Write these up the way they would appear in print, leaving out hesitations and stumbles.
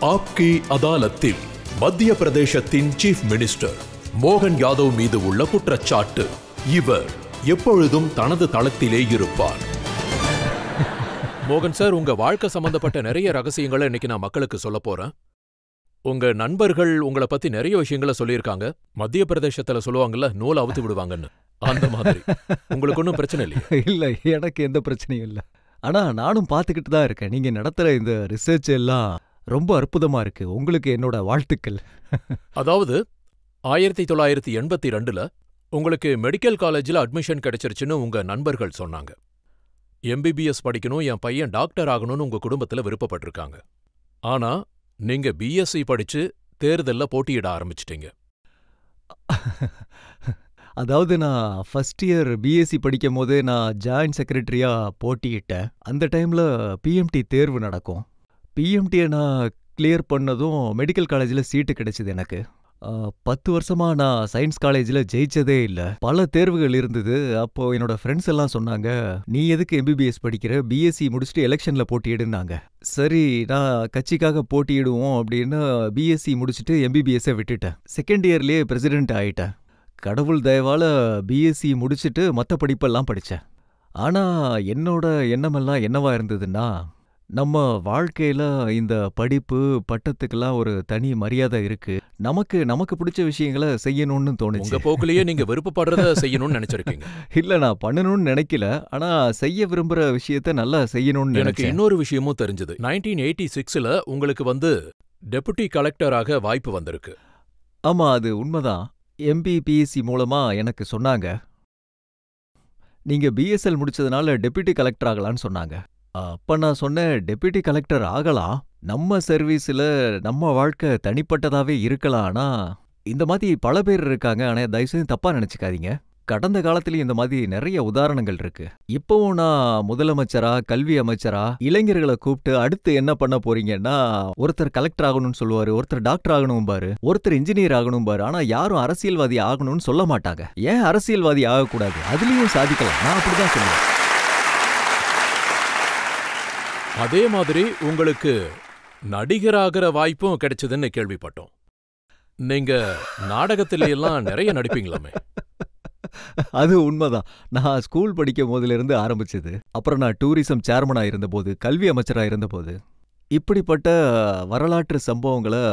ஆப்கி அதாலத்தில் மத்திய பிரதேசத்தின் chief minister மோகன் யாதவ் மீது உள்ள குற்றச்சாட்டு. இவர் எப்பொழுதும் தனது தளத்திலே இருப்பார். மோகன் சார், உங்க வாழ்க்கை சம்பந்தப்பட்ட நிறைய ரகசியங்களை இன்னைக்கு நான் மக்களுக்கு சொல்ல போறேன். உங்க நண்பர்கள் உங்களை பத்தி நிறைய விஷயங்களை சொல்லியிருக்காங்க. மத்திய பிரதேசத்துல சொல்லுவாங்கல்ல, நூலை அவுத்து விடுவாங்கன்னு. அந்த மாதிரி உங்களுக்கு ஒன்றும் பிரச்சனை இல்லையா? இல்ல, எனக்கு எந்த பிரச்சனையும் இல்ல. ஆனா நானும் பார்த்துக்கிட்டு தான் இருக்கேன். நீங்க நடத்துற இந்த ரிசர்ச் எல்லாம் ரொம்ப அற்புதமா இருக்கு. உங்களுக்கு என்னோட வாழ்த்துக்கள். அதாவது 1982ல உங்களுக்கு மெடிக்கல் காலேஜில் அட்மிஷன் கிடைச்சிருச்சுன்னு உங்க நண்பர்கள் சொன்னாங்க. எம்பிபிஎஸ் படிக்கணும், என் பையன் டாக்டர் ஆகணும்னு உங்க குடும்பத்துல விருப்பப்பட்டிருக்காங்க. ஆனா நீங்க பிஎஸ்சி படிச்சு தேர்தல்ல போட்டியிட ஆரம்பிச்சிட்டீங்க. அதாவது நான் ஃபர்ஸ்ட் இயர் பிஎஸ்சி படிக்கும் போது நான் ஜாயின்ட் செக்ரட்டரியா போட்டியிட்டேன். அந்த டைம்ல பிஎம்டி தேர்வு நடக்கும். பிஎம்டியை நான் கிளியர் பண்ணதும் மெடிக்கல் காலேஜில் சீட்டு கிடைச்சிது எனக்கு. 10 வருஷமா நான் சயின்ஸ் காலேஜில் ஜெயிச்சதே இல்லை. பல தேர்வுகள் இருந்தது. அப்போ என்னோட ஃப்ரெண்ட்ஸ் எல்லாம் சொன்னாங்க, நீ எதுக்கு எம்பிபிஎஸ் படிக்கிற, பிஎஸ்சி முடிச்சுட்டு எலெக்ஷன்ல போட்டியிடுனாங்க. சரி, நான் கட்சிக்காக போட்டியிடுவோம் அப்படின்னு பிஎஸ்சி முடிச்சுட்டு எம்பிபிஎஸ்ஸை விட்டுட்டேன். செகண்ட் இயர்லேயே பிரசிடென்ட் ஆயிட்டேன். கடவுள் தயவால பிஎஸ்சி முடிச்சுட்டு மற்ற படிப்பெல்லாம் படித்தேன். ஆனால் என்னோட எண்ணமெல்லாம் என்னவா இருந்ததுன்னா, நம்ம வாழ்க்கையில இந்த படிப்பு பட்டத்துக்கெல்லாம் ஒரு தனி மரியாதை இருக்கு. நமக்கு பிடிச்ச விஷயங்களை செய்யணும்னு தோணுச்சு. உங்க போக்குலயே நீங்க விருப்பப்படுறத செய்யணும்னு நினைச்சிருக்கீங்க. இல்ல, நான் பண்ணணும்னு நினைக்கல. ஆனா செய்ய விரும்புற விஷயத்த நல்லா செய்யணும்னு எனக்கு நினைச்சேன். இன்னொரு விஷயமும் தெரிஞ்சது. 1986ல உங்களுக்கு டெபுட்டி கலெக்டராக வாய்ப்பு வந்திருக்கு. ஆமா, அது உண்மைதான். எம்பிபிஎஸ்சி மூலமா எனக்கு சொன்னாங்க, நீங்க பிஎஸ்எல் முடிச்சதுனால டெபுட்டி கலெக்டர் ஆகலான்னு சொன்னாங்க. அப்ப நான் சொன்னேன், டெபுட்டி கலெக்டர் ஆகலாம், நம்ம சர்வீஸ்ல நம்ம வாழ்க்கை தனிப்பட்டதாவே இருக்கலாம். ஆனா இந்த மாதிரி பல பேர் இருக்காங்க. ஆனா தயவுசெய்து தப்பா நினைச்சுக்காதீங்க. கடந்த காலத்திலயும் இந்த மாதிரி நிறைய உதாரணங்கள் இருக்கு. இப்பவும் நான் முதலமைச்சரா, கல்வி அமைச்சரா இளைஞர்களை கூப்பிட்டு அடுத்து என்ன பண்ண போறீங்கன்னா, ஒருத்தர் கலெக்டர் ஆகணும்னு சொல்லுவாரு, ஒருத்தர் டாக்டர் ஆகணும் பாரு, ஒருத்தர் இன்ஜினியர் ஆகணும் பாரு. ஆனா யாரும் அரசியல்வாதி ஆகணும்னு சொல்ல மாட்டாங்க. ஏன் அரசியல்வாதி ஆகக்கூடாது? அதுலயும் சாதிக்கலாம். நான் அப்படிதான் சொல்லுவேன். அதே மாதிரி உங்களுக்கு நடிகராகிற வாய்ப்பும் கிடைச்சதுன்னு கேள்விப்பட்டோம். நீங்க நாடகத்தில எல்லாம் நிறைய நடிப்பீங்களாமே? அது உண்மைதான். நான் ஸ்கூல் படிக்கும் போதுல இருந்து ஆரம்பிச்சது. அப்புறம் நான் டூரிசம் சேர்மனா இருந்தபோது, கல்வி அமைச்சரா இருந்தபோது, இப்படிப்பட்ட வரலாற்று சம்பவங்களை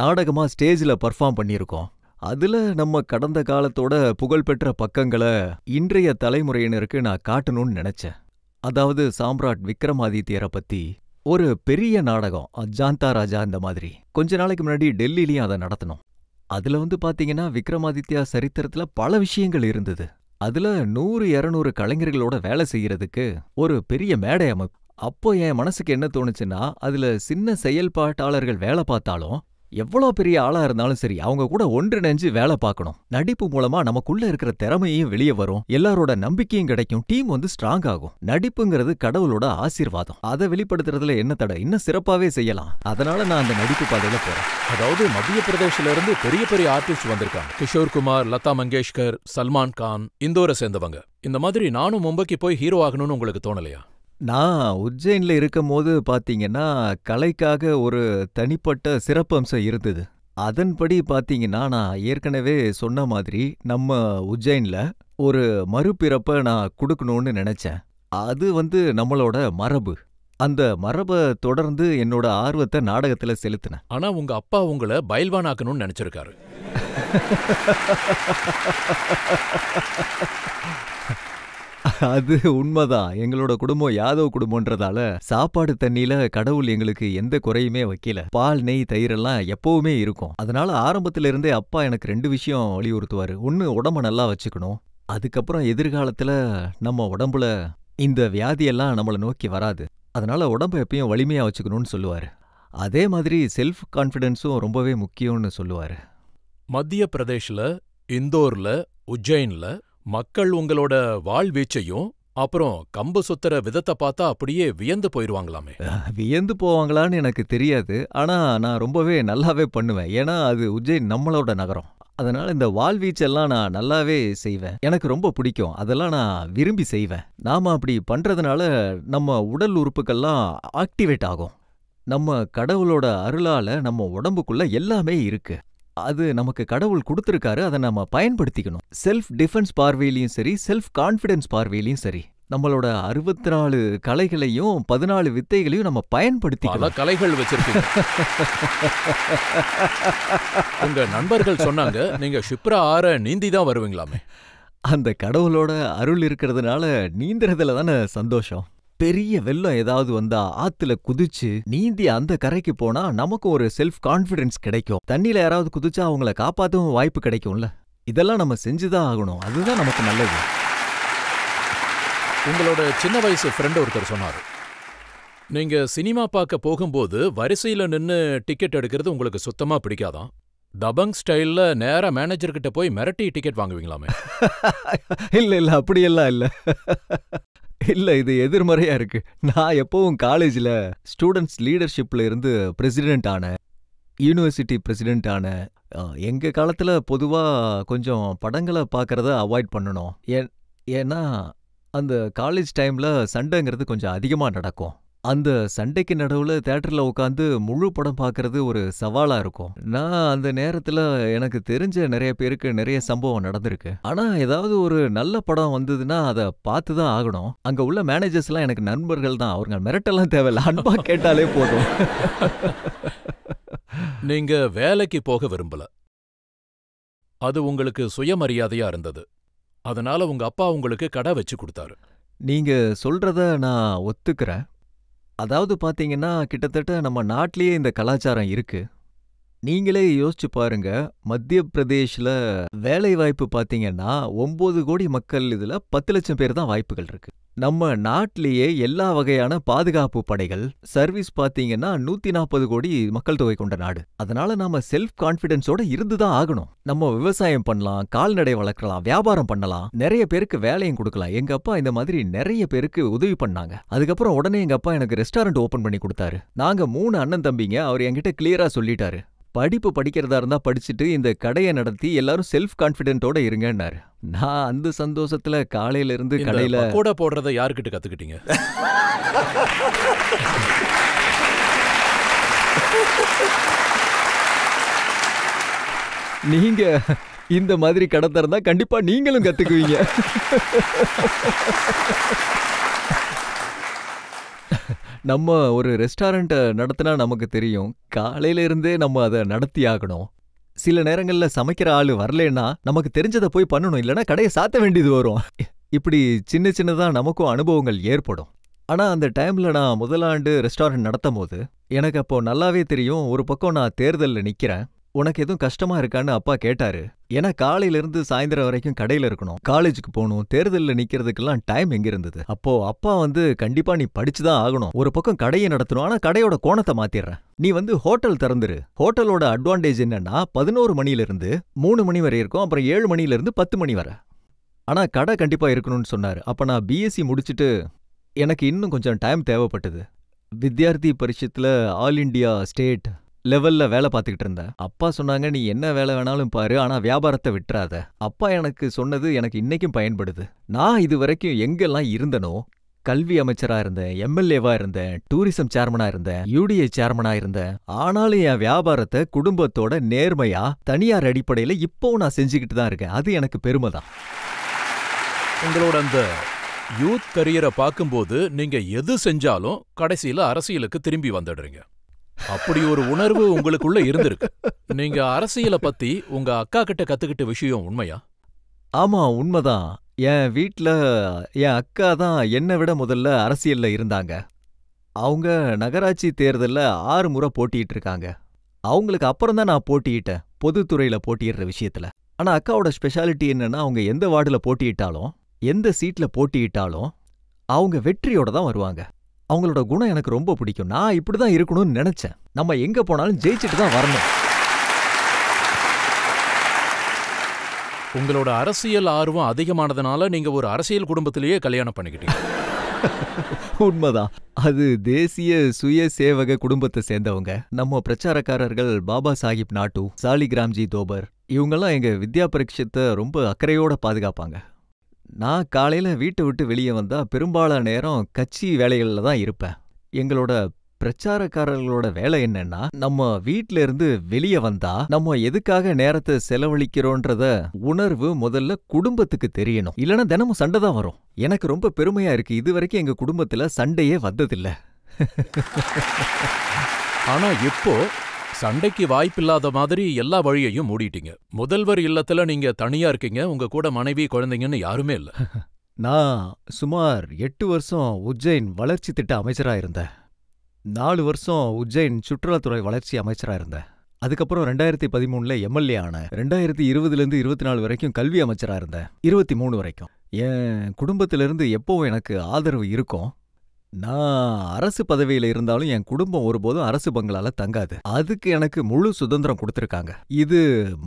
நாடகமா ஸ்டேஜ்ல பர்ஃபார்ம் பண்ணியிருக்கோம். அதுல நம்ம கடந்த காலத்தோட புகழ்பெற்ற பக்கங்களை இன்றைய தலைமுறையினருக்கு நான் காட்டணும்னு நினைச்சேன். அதாவது சாம்ராட் விக்ரமாதித்யரை பத்தி ஒரு பெரிய நாடகம், ஜாந்தா ராஜா. இந்த மாதிரி கொஞ்ச நாளைக்கு முன்னாடி டெல்லிலையும் அதை நடத்தணும். அதுல பாத்தீங்கன்னா விக்ரமாதித்யா சரித்திரத்துல பல விஷயங்கள் இருந்தது. அதுல 100-200 கலைஞர்களோட வேலை செய்யறதுக்கு ஒரு பெரிய மேடை அமைப்பு. அப்போ என் மனசுக்கு என்ன தோணுச்சுன்னா, அதுல சின்ன செயல்பாட்டாளர்கள் வேலை பார்த்தாலும் எவ்வளோ பெரிய ஆளா இருந்தாலும் சரி, அவங்க கூட ஒன்றிணைஞ்சு வேலை பார்க்கணும். நடிப்பு மூலமா நமக்குள்ள இருக்கிற திறமையும் வெளியே வரும், எல்லாரோட நம்பிக்கையும் கிடைக்கும், டீம் ஸ்ட்ராங் ஆகும். நடிப்புங்கிறது கடவுளோட ஆசீர்வாதம். அதை வெளிப்படுத்துறதுல என்ன தடை? இன்னும் சிறப்பாவே செய்யலாம். அதனால நான் அந்த நடிப்பு பாதையில போறேன். அதாவது மத்திய பிரதேஷ்ல இருந்து பெரிய பெரிய ஆர்டிஸ்ட் வந்திருக்காங்க. கிஷோர் குமார், லதா மங்கேஷ்கர், சல்மான் கான், இந்தோரை சேர்ந்தவங்க. இந்த மாதிரி நானும் மும்பைக்கு போய் ஹீரோ ஆகணும்னு உங்களுக்கு தோணலையா? நான் உஜ்ஜைன்ல இருக்கும் போது பாத்தீங்கன்னா, கலைக்காக ஒரு தனிப்பட்ட சிறப்பம்சம் இருந்தது. அதன்படி பாத்தீங்கன்னா, நான் ஏற்கனவே சொன்ன மாதிரி நம்ம உஜ்ஜைன்ல ஒரு மறுபிறப்ப நான் கொடுக்கணும்னு நினைச்சேன். அது நம்மளோட மரபு. அந்த மரபை தொடர்ந்து என்னோட ஆர்வத்தை நாடகத்துல செலுத்தினேன். ஆனா உங்க அப்பா உங்களை பைல்வான் ஆக்கணும்னு நினைச்சிருக்காரு. அது உண்மைதான். எங்களோட குடும்பம் யாதவ் குடும்பம்ன்றதால சாப்பாடு தண்ணியில கடவுள் எங்களுக்கு எந்த குறையுமே வைக்கல. பால், நெய், தயிர் எல்லாம் எப்பவுமே இருக்கும். அதனால ஆரம்பத்துல இருந்தே அப்பா எனக்கு 2 விஷயம் வலியுறுத்துவாரு. ஒன்னு, உடம்ப நல்லா வச்சுக்கணும். அதுக்கப்புறம் எதிர்காலத்துல நம்ம உடம்புல இந்த வியாதியெல்லாம் நம்மளை நோக்கி வராது. அதனால உடம்ப எப்பயும் வலிமையா வச்சுக்கணும்னு சொல்லுவாரு. அதே மாதிரி செல்ஃப் கான்ஃபிடன்ஸும் ரொம்பவே முக்கியம்னு சொல்லுவாரு. மத்திய பிரதேஷ்ல, இந்தோர்ல, உஜ்ஜைன்ல மக்கள் உங்களோட வாழ்வீச்சையும் அப்புறம் கம்பு சுத்துற விதத்தை பார்த்தா அப்படியே வியந்து போயிருவாங்களாமே? வியந்து போவாங்களான்னு எனக்கு தெரியாது. ஆனா நான் ரொம்பவே நல்லாவே பண்ணுவேன். ஏன்னா அது உஜ்ஜைன் நம்மளோட நகரம். அதனால இந்த வாள்வீச்செல்லாம் நான் நல்லாவே செய்வேன். எனக்கு ரொம்ப பிடிக்கும். அதெல்லாம் நான் விரும்பி செய்வேன். நாம அப்படி பண்றதுனால நம்ம உடல் உறுப்புகள்லாம் ஆக்டிவேட் ஆகும். நம்ம கடவுளோட அருளால நம்ம உடம்புக்குள்ள எல்லாமே இருக்கு. அது நமக்கு கடவுள் கொடுத்திருக்காரு. அதை நம்ம பயன்படுத்திக்கணும். செல்ஃப் டிஃபென்ஸ் பார்வையிலயும் சரி, செல்ஃப் கான்ஃபிடன்ஸ் பார்வையிலயும் சரி, நம்மளோட 64 கலைகளையும் 14 வித்தைகளையும் நம்ம பல பயன்படுத்திக்கணும். கலைகள் வச்சிருக்கீங்க. உங்க நண்பர்கள் சொன்னாங்க நீங்க ஷிப்ரா ஆற நீந்தி தான் வருவீங்களாமே. அந்த கடவுளோட அருள் இருக்கிறதுனால நீந்துறதுல தானே சந்தோஷம். பெரிய வெள்ளம் ஏதாவது வந்தா ஆத்துல குதிச்சு நீந்தி அந்த கரைக்கு போனா நமக்கு ஒரு செல்ஃப் கான்ஃபிடன்ஸ் கிடைக்கும். தண்ணியில யாராவது குதிச்சா அவங்கள காப்பாத்தவும் வாய்ப்பு கிடைக்கும்ல. இதெல்லாம் நம்ம செஞ்சுதான் ஆகணும். அதுதான் நமக்கு நல்லது. உங்களோட சின்ன வயசு ஃப்ரெண்ட் ஒருத்தர் சொன்னாரு, நீங்க சினிமா பார்க்க போகும்போது வரிசையில நின்னு டிக்கெட் எடுக்கிறது உங்களுக்கு சுத்தமா பிடிக்காதாம். தபங் ஸ்டைல்ல நேரா மேனேஜர் கிட்ட போய் மிரட்டி டிக்கெட் வாங்குவீங்களாமே. இல்ல இல்ல, அப்படியெல்லாம் இல்ல. இல்ல, இது எதிர்மறையா இருக்கு. நான் எப்பவும் காலேஜ்ல ஸ்டூடெண்ட்ஸ் லீடர்ஷிப்ல இருந்து பிரசிடென்ட் ஆனேன், யூனிவர்சிட்டி பிரசிடென்ட் ஆனேன். எங்க காலத்துல பொதுவா கொஞ்சம் படங்களை பார்க்கறத அவாய்ட் பண்ணணும். ஏன்னா அந்த காலேஜ் டைம்ல சண்டைங்கிறது கொஞ்சம் அதிகமா நடக்கும். அந்த சண்டைக்கு நடுவுல தியேட்டர்ல உட்காந்து முழு படம் பார்க்கறது ஒரு சவாலா இருக்கும். நான் அந்த நேரத்துல எனக்கு தெரிஞ்ச நிறைய பேருக்கு நிறைய சம்பவம் நடந்திருக்கு. ஆனா ஏதாவது ஒரு நல்ல படம் வந்ததுன்னா அதை பார்த்து தான் ஆகணும். அங்க உள்ள மேனேஜர்ஸ் எல்லாம் எனக்கு நண்பர்கள் தான். அவங்க மிரட்டெல்லாம் தேவையில்ல, அன்பா கேட்டாலே போதும். நீங்க வேலைக்கு போக விரும்பல. அது உங்களுக்கு சுயமரியாதையா இருந்தது. அதனால உங்க அப்பா உங்களுக்கு கடை வச்சு கொடுத்தாரு. நீங்க சொல்றத நான் ஒத்துக்கிறேன். அதாவது பாத்தீங்கன்னா கிட்டத்தட்ட நம்ம நாட்டிலேயே இந்த கலாச்சாரம் இருக்கு. நீங்களே யோசிச்சு பாருங்க, மத்திய பிரதேஷ்ல வேலை வாய்ப்பு பாத்தீங்கன்னா 9 கோடி மக்கள், இதுல 10 லட்சம் பேர் தான் வாய்ப்புகள் இருக்கு. நம்ம நாட்டிலேயே எல்லா வகையான பாதுகாப்பு படைகள், சர்வீஸ் பாத்தீங்கன்னா 140 கோடி மக்கள் தொகை கொண்ட நாடு. அதனால நாம செல்ஃப் கான்ஃபிடன்ஸோட இருந்துதான் ஆகணும். நம்ம விவசாயம் பண்ணலாம், கால்நடை வளர்க்கலாம், வியாபாரம் பண்ணலாம், நிறைய பேருக்கு வேலையும் கொடுக்கலாம். எங்க அப்பா இந்த மாதிரி நிறைய பேருக்கு உதவி பண்ணாங்க. அதுக்கப்புறம் உடனே எங்க அப்பா எனக்கு ரெஸ்டாரண்ட் ஓபன் பண்ணி கொடுத்தாரு. நாங்க 3 அண்ணன் தம்பிங்க. அவர் என்கிட்ட கிளியரா சொல்லிட்டாரு, படிப்பு படிக்கிறதா இருந்தா படிச்சுட்டு இந்த கடையை நடத்தி எல்லாரும் செல்ஃப் கான்ஃபிடென்ட்டோட இருங்கன்னாரு. நான் அந்த சந்தோஷத்துல காலையில இருந்து இந்த கடையில பக்கோடா போடுறத யார்கிட்ட கத்துக்கிட்டீங்க? நீங்க இந்த மாதிரி கடை திறந்தா கண்டிப்பா நீங்களும் கத்துக்குவீங்க. நம்ம ஒரு ரெஸ்டாரண்ட் நடத்தினா நமக்கு தெரியும், காலையில இருந்தே நம்ம அதை நடத்தி ஆகணும். சில நேரங்கள்ல சமைக்கிற ஆளு வரலன்னா நமக்கு தெரிஞ்சதை போய் பண்ணணும், இல்லைன்னா கடையை சாத்த வேண்டியது வரும். இப்படி சின்ன சின்னதா நமக்கும் அனுபவங்கள் ஏற்படும். ஆனா அந்த டைம்ல நான் முதலாண்டு ரெஸ்டாரண்ட் நடத்தும் போது எனக்கு அப்போ நல்லாவே தெரியும். ஒரு பக்கம் நான் தேர்தல்ல நிக்கிறேன். உனக்கு எதுவும் கஷ்டமா இருக்கான்னு அப்பா கேட்டாரு. ஏன்னா காலையில இருந்து சாயந்தரம் வரைக்கும் கடையில இருக்கணும், காலேஜுக்கு போகணும், தேர்தல்ல நிக்கிறதுக்கெல்லாம் டைம் எங்க இருந்தது. அப்போ அப்பா கண்டிப்பா நீ படிச்சுதான் ஆகணும், ஒரு பக்கம் கடையை நடத்தணும், ஆனா கடையோட கோணத்தை மாத்திடுறேன், நீ ஹோட்டல் திறந்துரு. ஹோட்டலோட அட்வான்டேஜ் என்னன்னா 11 மணில இருந்து 3 மணி வரை இருக்கும், அப்புறம் 7 மணில இருந்து 10 மணி வரை. ஆனா கடை கண்டிப்பா இருக்கணும்னு சொன்னாரு. அப்ப நான் பிஎஸ்சி முடிச்சுட்டு எனக்கு இன்னும் கொஞ்சம் டைம் தேவைப்பட்டது. வித்யார்த்தி பரிஷத்துல ஆல் இண்டியா ஸ்டேட் லெவல்ல வேலை பார்த்துக்கிட்டு இருந்தேன். அப்பா சொன்னாங்க, நீ என்ன வேலை வேணாலும் பாரு, ஆனா வியாபாரத்தை விட்டுறாத. அப்பா எனக்கு சொன்னது எனக்கு இன்னைக்கும் பயன்படுது. நான் இது வரைக்கும் எங்கெல்லாம் இருந்தனோ, கல்வி அமைச்சரா இருந்தேன், எம்எல்ஏவா இருந்தேன், டூரிசம் சேர்மனா இருந்தேன், யூடிஏ சேர்மனா இருந்தேன். ஆனாலும் என் வியாபாரத்தை குடும்பத்தோட நேர்மையா தனியார் அடிப்படையில இப்போவும் நான் செஞ்சுக்கிட்டு தான் இருக்கேன். அது எனக்கு பெருமை தான். உங்களோட அந்த யூத் கரியரை பார்க்கும்போது நீங்க எது செஞ்சாலும் கடைசியில அரசியலுக்கு திரும்பி வந்துடுறீங்க. அப்படி ஒரு உணர்வு உங்களுக்குள்ள இருந்திருக்கு. நீங்க அரசியலை பத்தி உங்க அக்கா கிட்ட கத்துக்கிட்ட விஷயம் உண்மையா? ஆமா, உண்மைதான். என் வீட்ல என் அக்கா தான் என்னை விட முதல்ல அரசியல்ல இருந்தாங்க. அவங்க நகராட்சி தேர்தல்ல 6 முறை போட்டிட்டு இருக்காங்க. அவங்களுக்கு அப்புறம் தான் நான் போட்டியிட்டேன், பொதுத்துறையில போட்டியிடுற விஷயத்துல. ஆனா அக்காவோட ஸ்பெஷாலிட்டி என்னன்னா, அவங்க எந்த வார்டுல போட்டியிட்டாலும், எந்த சீட்ல போட்டியிட்டாலும் அவங்க வெற்றியோட தான் வருவாங்க. அவங்களோட குணம் எனக்கு ரொம்ப பிடிக்கும். நான் இப்படிதான் இருக்கணும்னு நினைச்சேன். நம்ம எங்க போனாலும் ஜெயிச்சுட்டு தான் வரணும். உங்களோட அரசியல் ஆர்வம் அதிகமானதுனால நீங்க ஒரு அரசியல் குடும்பத்திலேயே கல்யாணம் பண்ணிக்கிட்டீங்க. உண்மைதான். அது தேசிய சுய சேவக குடும்பத்தை சேர்ந்தவங்க. நம்ம பிரச்சாரக்காரர்கள் பாபா சாஹிப் நாட்டு, சாலிகிராம்ஜி தோபர், இவங்கெல்லாம் எங்க வித்யா பரீட்சத்தை ரொம்ப அக்கறையோட பாதுகாப்பாங்க. நான் காலையில வீட்டை விட்டு வெளியே வந்தா பெரும்பாலான நேரம் கட்சி வேலைகள்ல தான் இருப்பேன். எங்களோட பிரச்சாரக்காரர்களோட வேலை என்னன்னா, நம்ம வீட்ல இருந்து வெளிய வந்தா நம்ம எதுக்காக நேரத்தை செலவழிக்கிறோன்றத உணர்வு முதல்ல குடும்பத்துக்கு தெரியணும். இல்லனா தினமும் சண்டை தான் வரும். எனக்கு ரொம்ப பெருமையா இருக்கு, இதுவரைக்கும் எங்க குடும்பத்துல சண்டையே வந்ததில்ல. ஆனா இப்போ சண்டைக்கு வாய்ப்பில்லாத மாதிரி எல்லா வழியையும் மூடிட்டீங்க. முதல்வர் இல்லத்துல நீங்க தனியா இருக்கீங்க, உங்க கூட மனைவி குழந்தைங்கன்னு யாருமே இல்ல. நான் சுமார் 8 வருஷம் உஜ்ஜைன் வளர்ச்சி திட்ட அமைச்சரா இருந்தேன். 4 வருஷம் உஜ்ஜைன் சுற்றுலாத்துறை வளர்ச்சி அமைச்சரா இருந்தேன். அதுக்கப்புறம் 2013ல எம்எல்ஏ ஆனேன். 2020லேருந்து 24 வரைக்கும் கல்வி அமைச்சரா இருந்தேன். 23 வரைக்கும். என் குடும்பத்திலிருந்து எப்பவும் எனக்கு ஆதரவு இருக்கும். நான் அரசு பதவியில இருந்தாலும் என் குடும்பம் ஒருபோதும் அரசு பங்களால தங்காது. அதுக்கு எனக்கு முழு சுதந்திரம் கொடுத்திருக்காங்க. இது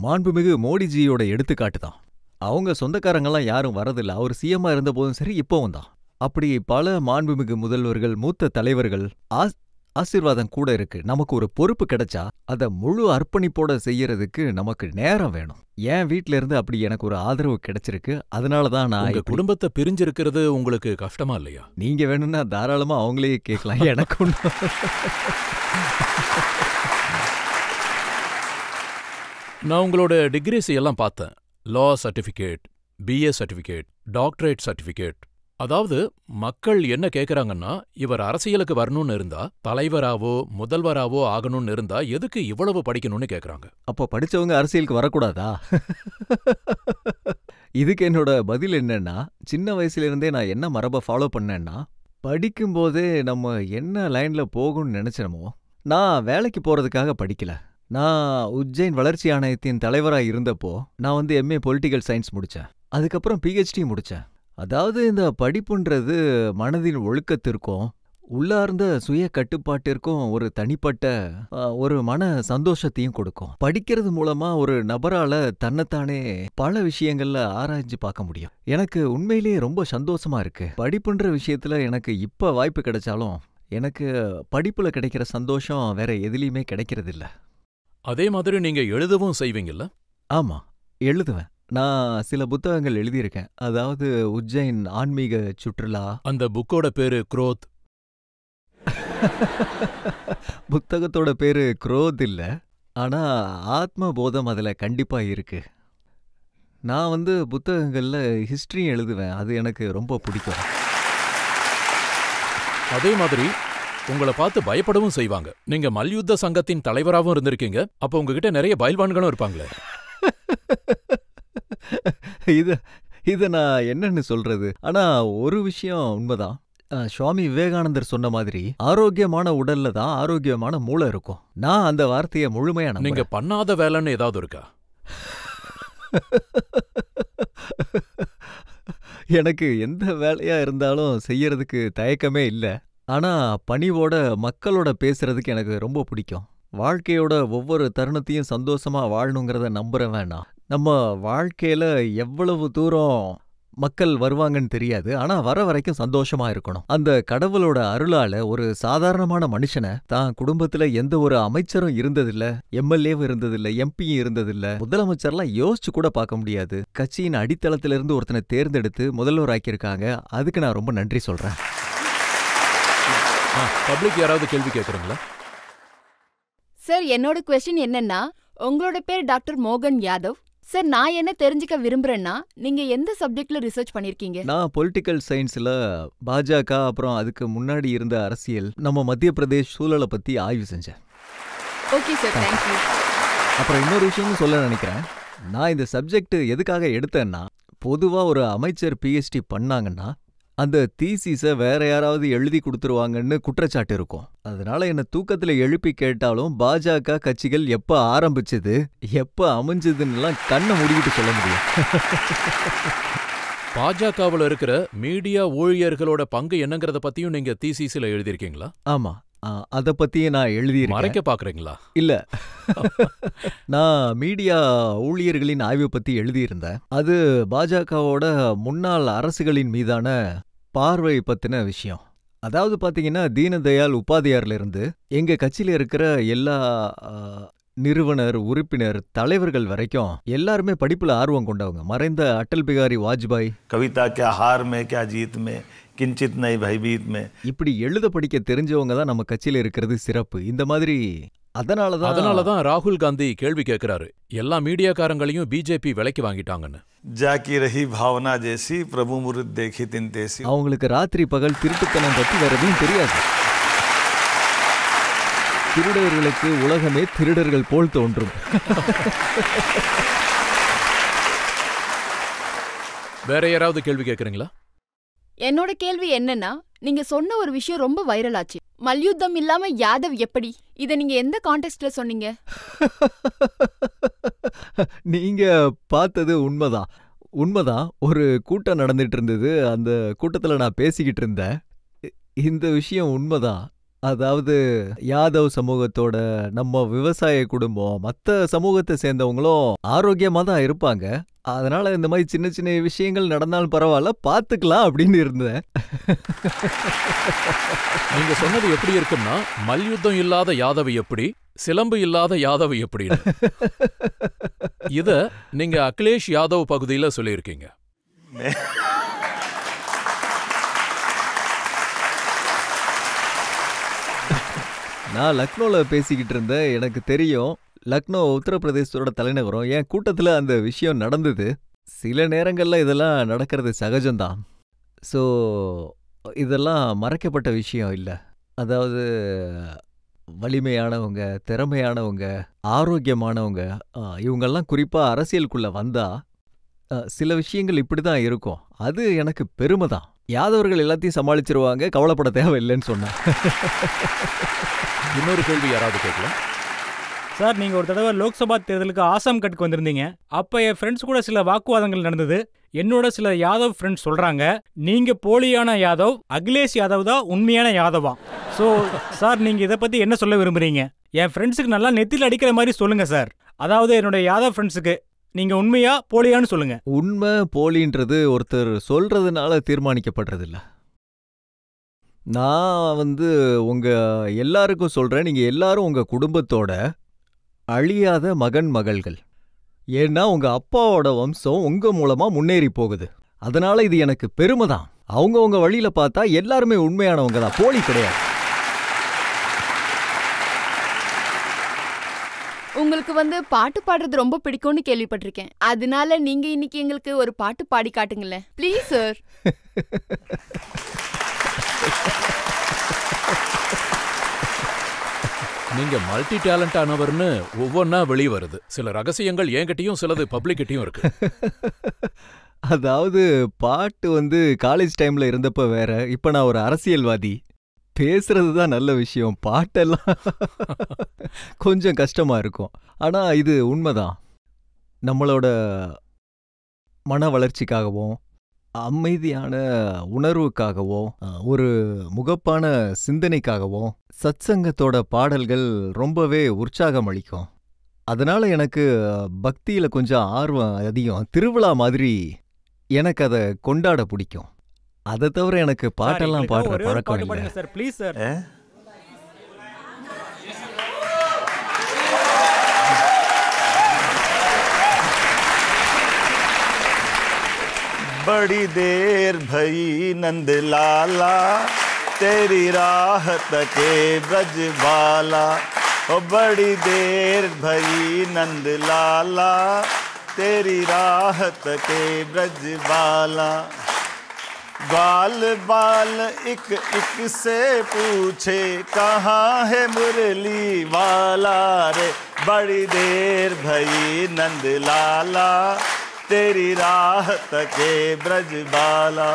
மாண்புமிகு மோடிஜியோட எடுத்துக்காட்டு தான். அவங்க சொந்தக்காரங்கெல்லாம் யாரும் வரதில்ல. அவர் சிஎம்மா இருந்த போதும் சரி, இப்பவும் தான். அப்படி பல மாண்புமிகு முதல்வர்கள், மூத்த தலைவர்கள் ஆசீர்வாதம் கூட இருக்கு. நமக்கு ஒரு பொறுப்பு கிடைச்சா அதை முழு அர்ப்பணிப்போட செய்யறதுக்கு நமக்கு நேரம் வேணும். என் வீட்ல இருந்து அப்படி எனக்கு ஒரு ஆதரவு கிடைச்சிருக்கு. அதனாலதான் நான் உங்க குடும்பத்தை பிரிஞ்சிருக்கிறது உங்களுக்கு கஷ்டமா இல்லையா? நீங்க வேணும்னா தாராளமா அவங்களையே கேட்கலாம். எனக்கு ஒண்ணும் நான் உங்களோட டிகிரிஸ் எல்லாம் பார்த்தேன். Law certificate, BA certificate, doctorate certificate. அதாவது மக்கள் என்ன கேக்குறாங்கன்னா, இவர் அரசியலுக்கு வரணும்னு இருந்தா, தலைவராவோ முதல்வராவோ ஆகணும்னு இருந்தா எதுக்கு இவ்வளவு படிக்கணும்னு கேக்குறாங்க. அப்போ படிச்சவங்க அரசியலுக்கு வரக்கூடாதா? இதுக்கு என்னோட பதில் என்னன்னா, சின்ன வயசுல இருந்தே நான் என்ன மரபை ஃபாலோ பண்ணேன்னா, படிக்கும்போதே நம்ம என்ன லைன்ல போகணும்னு நினைச்சனமோ, நான் வேலைக்கு போறதுக்காக படிக்கல. நான் உஜ்ஜைன் வளர்ச்சி ஆணையத்தின் தலைவரா இருந்தப்போ நான் எம்ஏ பொலிட்டிக்கல் சயின்ஸ் முடிச்சேன். அதுக்கப்புறம் பிஹெச்டி முடிச்சேன். அதாவது இந்த படிப்புன்றது மனதின் ஒழுக்கத்திற்கும் உள்ளார்ந்த சுய கட்டுப்பாட்டிற்கும் ஒரு தனிப்பட்ட ஒரு மன சந்தோஷத்தையும் கொடுக்கும். படிக்கிறது மூலமா ஒரு நபரால தன்னைத்தானே பல விஷயங்கள்ல ஆராய்ஞ்சு பார்க்க முடியும். எனக்கு உண்மையிலேயே ரொம்ப சந்தோஷமா இருக்கு. படிப்புன்ற விஷயத்துல எனக்கு இப்ப வாய்ப்பு கிடைச்சாலும் எனக்கு படிப்புல கிடைக்கிற சந்தோஷம் வேற எதுலயுமே கிடைக்கிறது இல்ல. அதே மாதிரி நீங்க எழுதவும் செய்வீங்கல்ல? ஆமா, எழுதுவேன். நான் சில புத்தகங்கள் எழுதியிருக்கேன். அதாவது உஜ்ஜைன் ஆன்மீக சுற்றுலா. அந்த புக்கோட பேரு குரோத். புத்தகத்தோட பேரு குரோத் இல்ல, ஆனா ஆத்ம போதம் அதுல கண்டிப்பா இருக்கு. நான் புத்தகங்கள்ல ஹிஸ்டரி எழுதுவேன். அது எனக்கு ரொம்ப பிடிக்கும். அதே மாதிரி உங்களை பார்த்து பயப்படவும் செய்வாங்க. நீங்க மல்யுத்த சங்கத்தின் தலைவராகவும் இருந்திருக்கீங்க. அப்ப உங்ககிட்ட நிறைய பயில்வான்களும் இருப்பாங்களே. இத நான் என்னன்னு சொல்றது? ஆனா ஒரு விஷயம் உண்மைதான். சுவாமி விவேகானந்தர் சொன்ன மாதிரி ஆரோக்கியமான உடல்ல தான் ஆரோக்கியமான மூளை இருக்கும். நான் அந்த வார்த்தையை முழுமையா நம்புறேன். நீங்க பண்ணாத வேலைன்னு ஏதாவது இருக்கா? எனக்கு எந்த வேலையா இருந்தாலும் செய்யறதுக்கு தயக்கமே இல்ல. ஆனா பணிவோட மக்களோட பேசுறதுக்கு எனக்கு ரொம்ப பிடிக்கும். வாழ்க்கையோட ஒவ்வொரு தருணத்தையும் சந்தோஷமா வாழணுங்கிறத நம்புறேன். வேணாம், நம்ம வாழ்க்கையில எவ்வளவு தூரம் மக்கள் வருவாங்கன்னு தெரியாது. ஆனா வர வரைக்கும் சந்தோஷமா இருக்கணும். அந்த கடவுளோட அருளால ஒரு சாதாரணமான மனுஷனை, தான் குடும்பத்துல எந்த ஒரு அமைச்சரும் இருந்ததில்ல, எம்எல்ஏவும் இருந்ததில்ல, எம்பியும் இருந்ததில்ல, முதலமைச்சர்லாம் யோசிச்சு கூட பார்க்க முடியாது, கட்சியின் அடித்தளத்திலிருந்து ஒருத்தனை தேர்ந்தெடுத்து முதல்வர் ஆக்கியிருக்காங்க. அதுக்கு நான் ரொம்ப நன்றி சொல்றேன். பப்ளிக் யாராவது கேள்வி கேட்குறீங்களா? சார், என்னோட क्वेश्चन என்னன்னா, உங்களோட பேர் டாக்டர் மோகன் யாதவ். சார், நான் என்ன தெரிஞ்சுக்க விரும்புறேன்னா, நீங்க எந்த சப்ஜெக்ட்ல ரிசர்ச் பண்ணிருக்கீங்க? நான் பொலிட்டிக்கல் சயின்ஸ்ல பாஜக, அப்புறம் அதுக்கு முன்னாடி இருந்த அரசியல், நம்ம மத்திய பிரதேஷ் சூழலை பத்தி ஆய்வு செஞ்சேன். Okay sir, thank you. அப்புறம் இன்னொரு விஷயமும் சொல்ல நினைக்கிறேன். நான் இந்த சப்ஜெக்ட் எதுக்காக எடுத்தேன்னா, பொதுவா ஒரு அமைச்சர் பிஹெச்டி பண்ணாங்கன்னா அந்த தீசிஸை வேற யாராவது எழுதி கொடுத்துருவாங்கன்னு குற்றச்சாட்டு இருக்கும். அதனால என்ன தூக்கத்துல எழுப்பி கேட்டாலும் பாஜக கட்சிகள் எப்ப ஆரம்பிச்சது, எப்ப அமைஞ்சதுன்னுலாம் கண்ணை மூடிக்கிட்டு சொல்ல முடியும். பாஜகவுல இருக்கிற மீடியா ஊழியர்களோட பங்கு என்னங்கறத பத்தியும் நீங்க தீசிஸ்ல எழுதியிருக்கீங்களா? ஆமா, அத பத்தியே நான் எழுதியிருக்கேன். மறைக்க பாக்குறீங்களா? இல்ல, நான் மீடியா ஊழியர்களின் ஆய்வு பத்தி எழுதியிருந்தேன். அது பாஜகவோட முன்னாள் அரசுகளின் மீதான பார்வை பத்தின விஷயம். அதாவது பாத்தீங்கன்னா, தீனதயாள் உபாத்தியார்ல இருந்து எங்க கட்சியில இருக்கிற எல்லா நிறுவனர், உறுப்பினர், தலைவர்கள் வரைக்கும் எல்லாருமே படிப்புல ஆர்வம் கொண்டவங்க. மறைந்த அடல் பிகாரி வாஜ்பாய், கவிதா क्या हार में क्या जीत में किंचित नई भयभीत में। இப்படி எழுத படிக்க தெரிஞ்சவங்க தான் நம்ம கட்சியில இருக்கிறது சிறப்பு. இந்த மாதிரி அதனாலதான் ராகுல் காந்தி கேள்வி கேட்கிறாரு, எல்லா மீடியாக்காரங்களையும் பிஜேபி விலைக்கு வாங்கிட்டாங்கன்னு. जाकी रही भावना जैसी प्रभु मुरुद देखी तिन तेसी. அவங்களுக்கு ராத்திரி பகல் திருட்டுத்தனம் பத்தி வேற எதுவும் தெரியாது. திருடர்களுக்கு உலகமே திருடர்கள் போல் தோன்றும். வேற யாராவது கேள்வி கேட்கறீங்களா? என்னோட கேள்வி என்னன்னா, நீங்க சொன்ன ஒரு விஷயம் ரொம்ப வைரல் ஆச்சு. மல்யுத்தம் இல்லாம யாதவ் எப்படி? இத நீங்க எந்த கான்டெக்ஸ்ட்ல சொன்னீங்க? நீங்க பார்த்தது உண்மைதான். ஒரு கூட்டம் நடந்துட்டு இருந்தது. அந்த கூட்டத்துல நான் பேசிக்கிட்டு இருந்தேன். இந்த விஷயம் உண்மைதான். அதாவது யாதவ் சமூகத்தோட நம்ம விவசாய குடும்பம் மற்ற சமூகத்தை சேர்ந்தவங்களும் ஆரோக்கியமா தான் இருப்பாங்க. அதனால இந்த மாதிரி சின்ன சின்ன விஷயங்கள் நடந்தாலும் பரவாயில்ல, பாத்துக்கலாம் அப்படின்னு இருந்தேன். நீங்க சொன்னது எப்படி இருக்குன்னா, மல்யுத்தம் இல்லாத யாதவ் எப்படி, சிலம்பு இல்லாத யாதவ் எப்படி. இத நீங்க அகிலேஷ் யாதவ் பகுதியில சொல்லியிருக்கீங்க. நான் லக்னோல பேசிக்கிட்டு இருந்தேன். எனக்கு தெரியும், லக்னோ உத்தரப்பிரதேசத்தோட தலைநகரம். என் கூட்டத்துல அந்த விஷயம் நடந்தது. சில நேரங்கள்ல இதெல்லாம் நடக்கிறது சகஜம்தான். ஸோ இதெல்லாம் மறைக்கப்பட்ட விஷயம் இல்லை. அதாவது வலிமையானவங்க, திறமையானவங்க, ஆரோக்கியமானவங்க, இவங்கெல்லாம் குறிப்பாக அரசியலுக்குள்ள வந்தா சில விஷயங்கள் இப்படி தான் இருக்கும். அது எனக்கு பெருமை தான். யாதவர்கள் எல்லாத்தையும் சமாளிச்சிருவாங்க, கவலைப்பட தேவையில்லைன்னு சொன்னேன். இன்னொரு கேள்வி யாராவது கேட்கலாம்? சார், நீங்கள் ஒரு தடவை லோக்சபா தேர்தலுக்கு ஆசாம் கட்டுக்கு வந்திருந்தீங்க. அப்போ என் ஃப்ரெண்ட்ஸ் கூட சில வாக்குவாதங்கள் நடந்தது. என்னோட சில யாதவ் ஃப்ரெண்ட்ஸ் சொல்கிறாங்க, நீங்கள் போலியான யாதவ், அகிலேஷ் யாதவ் தான் உண்மையான யாதவா. ஸோ சார், நீங்கள் இதை பற்றி என்ன சொல்ல விரும்புகிறீங்க? என் ஃப்ரெண்ட்ஸுக்கு நல்லா நெத்தியில் அடிக்கிற மாதிரி சொல்லுங்கள் சார். அதாவது என்னோட யாதவ் ஃப்ரெண்ட்ஸுக்கு நீங்கள் உண்மையா போலியான்னு சொல்லுங்கள். உண்மை போலின்றது ஒருத்தர் சொல்கிறதுனால தீர்மானிக்கப்படுறதில்ல. நான் உங்க எல்லாருக்கும் சொல்கிறேன், நீங்கள் எல்லாரும் உங்கள் குடும்பத்தோட அழியாத மகன் மகள்கள். ஏன்னா உங்க அப்பாவோட வம்சம் உங்க மூலமா முன்னேறி போகுது. அதனால இது எனக்கு பெருமை தான். அவங்கவுங்க வழியில பார்த்தா எல்லாருமே உண்மையானவங்க தான், போலி கிடையாது. உங்களுக்கு பாட்டு பாடுறது ரொம்ப பிடிக்கும்னு கேள்விப்பட்டிருக்கேன். அதனால நீங்க இன்னைக்கு எங்களுக்கு ஒரு பாட்டு பாடி காட்டுங்களேன் ப்ளீஸ் சார். நீங்க மல்டி டேலண்ட் ஆனவர்னு ஒவ்வொன்னா வெளியே வருது. சில ரகசியங்கள் என்கிட்டயும் சிலது பப்ளிக்கிட்டையும் இருக்கு. அதாவது பாட்டு காலேஜ் டைம்ல இருந்தப்ப வேற, இப்ப நான் ஒரு அரசியல்வாதி. பேசுறது தான் நல்ல விஷயம், பாட்டெல்லாம் கொஞ்சம் கஷ்டமா இருக்கும். ஆனா இது உண்மைதான். நம்மளோட மன வளர்ச்சிக்காகவும் அமைதியான உணர்வுக்காகவும் ஒரு முகப்பான சிந்தனைக்காகவும் சத்சங்கத்தோட பாடல்கள் ரொம்பவே உற்சாகம் அளிக்கும். அதனால எனக்கு பக்தியில கொஞ்சம் ஆர்வம் அதிகம். திருவிழா மாதிரி எனக்கு அதை கொண்டாட பிடிக்கும். அதை தவிர எனக்கு பாட்டெல்லாம் பாடுற பழக்கம் இல்லை. Sir please sir. बड़ी देर भई नंद लाला, तेरी राह तके ब्रज बाला. ओ बड़ी देर भई नंद लाला, तेरी राह तके ब्रज बाला. बाल बाल एक एक से पूछे, कहाँ है मुरली वाला रे. बड़ी देर भई नंद लाला, तेरी राह तके ब्रज बाला.